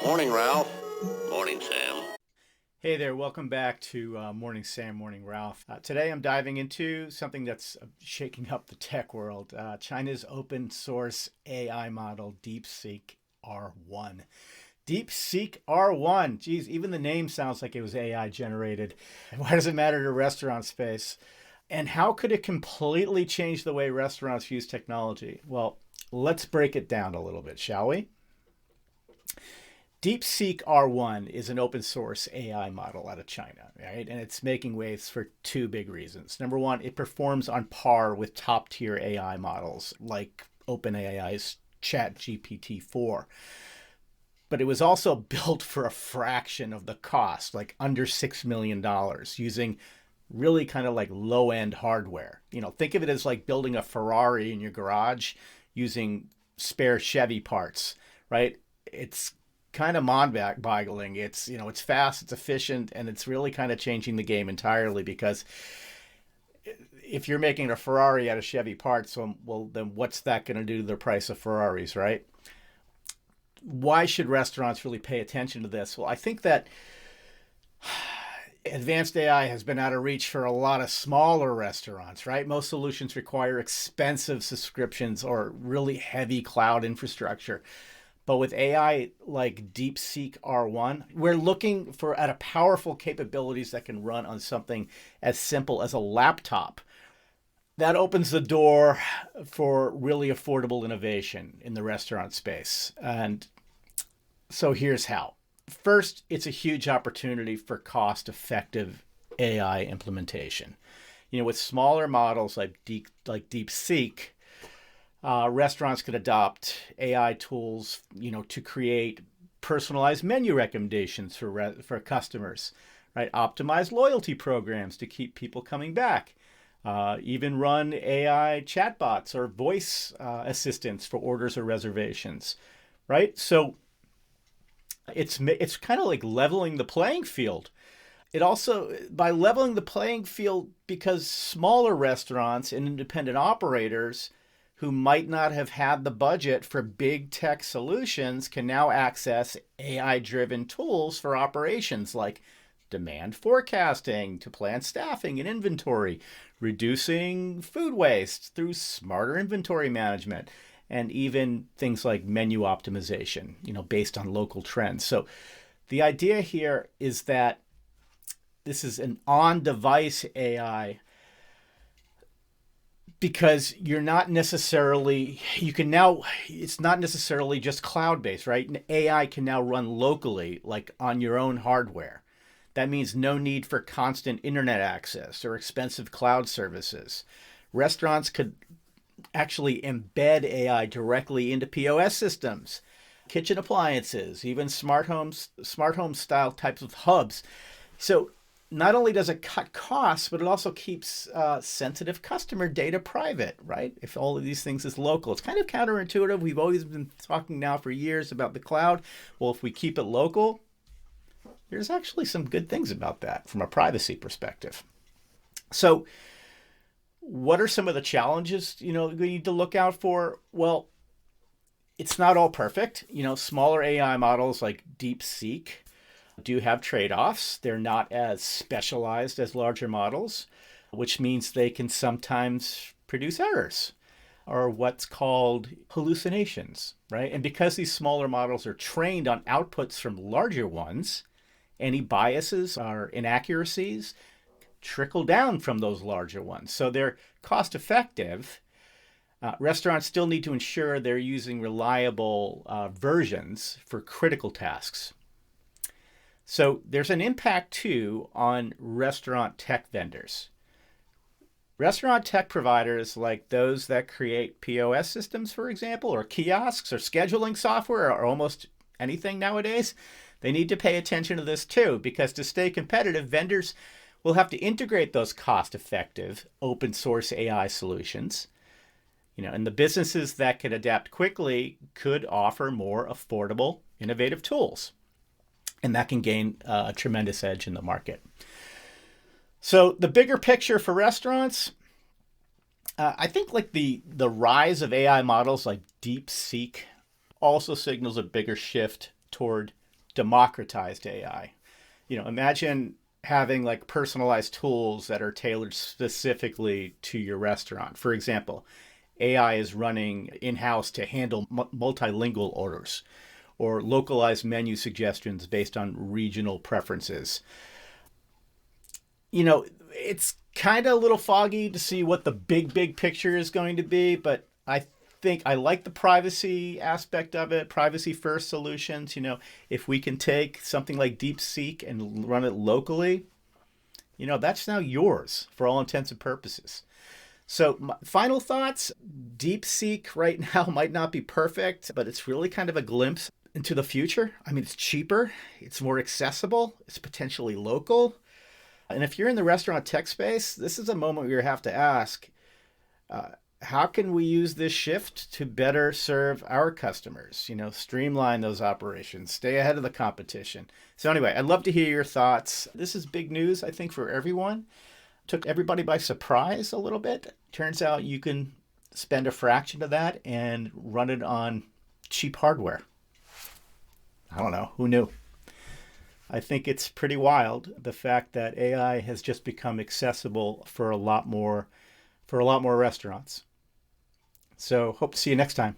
Morning, Ralph. Morning, Sam. Hey there, welcome back to Morning Sam, Morning Ralph. Today I'm diving into something that's shaking up the tech world, China's open source AI model, DeepSeek R1. DeepSeek R1, geez, even the name sounds like it was AI generated. Why does it matter to restaurant space? And how could it completely change the way restaurants use technology? Well, let's break it down a little bit, shall we? DeepSeek R1 is an open source AI model out of China, right? And it's making waves for two big reasons. Number one, it performs on par with top tier AI models like OpenAI's ChatGPT-4. But it was also built for a fraction of the cost, like under $6 million, using really kind of like low end hardware. Think of it as like building a Ferrari in your garage using spare Chevy parts, right? It's kind of mind-boggling. It's fast, it's efficient, and it's really kind of changing the game entirely, because if you're making a Ferrari out of Chevy parts, well, then what's that going to do to the price of Ferraris, right? Why should restaurants really pay attention to this? Well, I think that advanced AI has been out of reach for a lot of smaller restaurants, right? Most solutions require expensive subscriptions or really heavy cloud infrastructure. But with AI like DeepSeek R1, we're looking at a powerful capabilities that can run on something as simple as a laptop. That opens the door for really affordable innovation in the restaurant space. And so here's how. First, it's a huge opportunity for cost-effective AI implementation. With smaller models like DeepSeek, restaurants could adopt AI tools, to create personalized menu recommendations for customers, right? Optimize loyalty programs to keep people coming back. Even run AI chatbots or voice assistants for orders or reservations, right? So it's kind of like leveling the playing field. It also, by leveling the playing field, because smaller restaurants and independent operators who might not have had the budget for big tech solutions can now access AI-driven tools for operations like demand forecasting to plan staffing and inventory, reducing food waste through smarter inventory management, and even things like menu optimization, based on local trends. So the idea here is that this is an on-device AI, because it's not necessarily just cloud-based, right? AI can now run locally, like on your own hardware. That means no need for constant internet access or expensive cloud services. Restaurants could actually embed AI directly into POS systems, kitchen appliances, even smart home style types of hubs. So not only does it cut costs, but it also keeps sensitive customer data private, right? If all of these things is local. It's kind of counterintuitive. We've always been talking now for years about the cloud. Well, if we keep it local, there's actually some good things about that from a privacy perspective. So what are some of the challenges, we need to look out for? Well, it's not all perfect. Smaller AI models like DeepSeek do have trade-offs. They're not as specialized as larger models, which means they can sometimes produce errors or what's called hallucinations, right? And because these smaller models are trained on outputs from larger ones, any biases or inaccuracies trickle down from those larger ones. So they're cost effective. Restaurants still need to ensure they're using reliable versions for critical tasks. So there's an impact too on restaurant tech vendors. Restaurant tech providers like those that create POS systems, for example, or kiosks or scheduling software or almost anything nowadays, they need to pay attention to this too, because to stay competitive, vendors will have to integrate those cost-effective open source AI solutions. And the businesses that can adapt quickly could offer more affordable, innovative tools. And that can gain a tremendous edge in the market. So the bigger picture for restaurants, I think like the rise of AI models like DeepSeek also signals a bigger shift toward democratized AI. Imagine having like personalized tools that are tailored specifically to your restaurant. For example, AI is running in-house to handle multilingual orders or localized menu suggestions based on regional preferences. It's kind of a little foggy to see what the big picture is going to be, but I think I like the privacy aspect of it, privacy first solutions. If we can take something like DeepSeek and run it locally, that's now yours for all intents and purposes. So, my final thoughts: DeepSeek right now might not be perfect, but it's really kind of a glimpse into the future. I mean, it's cheaper, it's more accessible, it's potentially local. And if you're in the restaurant tech space, this is a moment where you have to ask, how can we use this shift to better serve our customers? Streamline those operations, stay ahead of the competition. So anyway, I'd love to hear your thoughts. This is big news, I think, for everyone. Took everybody by surprise a little bit. Turns out you can spend a fraction of that and run it on cheap hardware. I don't know, who knew? I think it's pretty wild, the fact that AI has just become accessible for a lot more restaurants. So hope to see you next time.